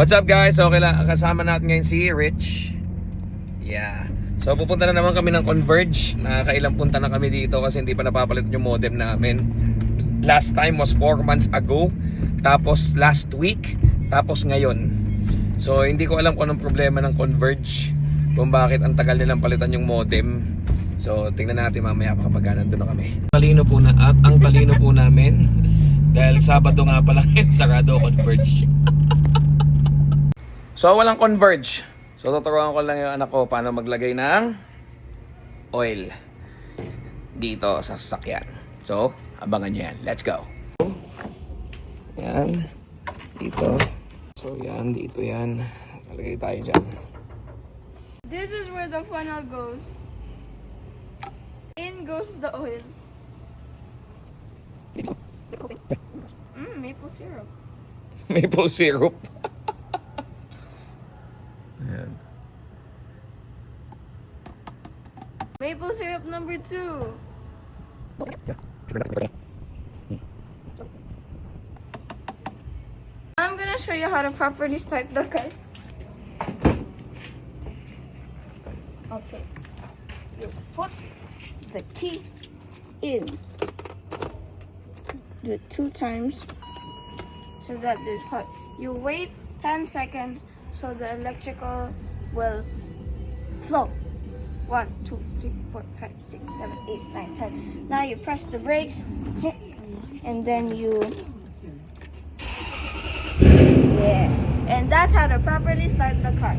What's up guys? Okay lang, kasama natin ngayon si Rich. Yeah. So pupunta na naman kami ng Converge. Nakakailang punta na kami dito kasi hindi pa napapalit yung modem namin. Last time was 4 months ago. Tapos last week. Tapos ngayon. So hindi ko alam kung anong problema ng Converge, kung bakit ang tagal nilang palitan yung modem. So tingnan natin mamaya kapag nandun na kami. Talino po na at ang talino po namin dahil Sabado nga pala ngayon sarado Converge. So walang Converge. So tuturuan ko lang yung anak ko paano maglagay ng oil dito sa sasakyan. So abangan nyo yan. Let's go. Yan. Dito. So yan, dito yan. Lagay tayo dyan. This is where the funnel goes. In goes the oil. Maple syrup. Maple syrup. Ayan. Maple syrup number 2. I'm gonna show you how to properly start the car. Okay. You put the key in. Do it 2 times so that there's hot. You wait 10 seconds so the electrical will flow. 1, 2, 3, 4, 5, 6, 7, 8, 9, 10. Now you press the brakes and then you, yeah, and that's how to properly start the car.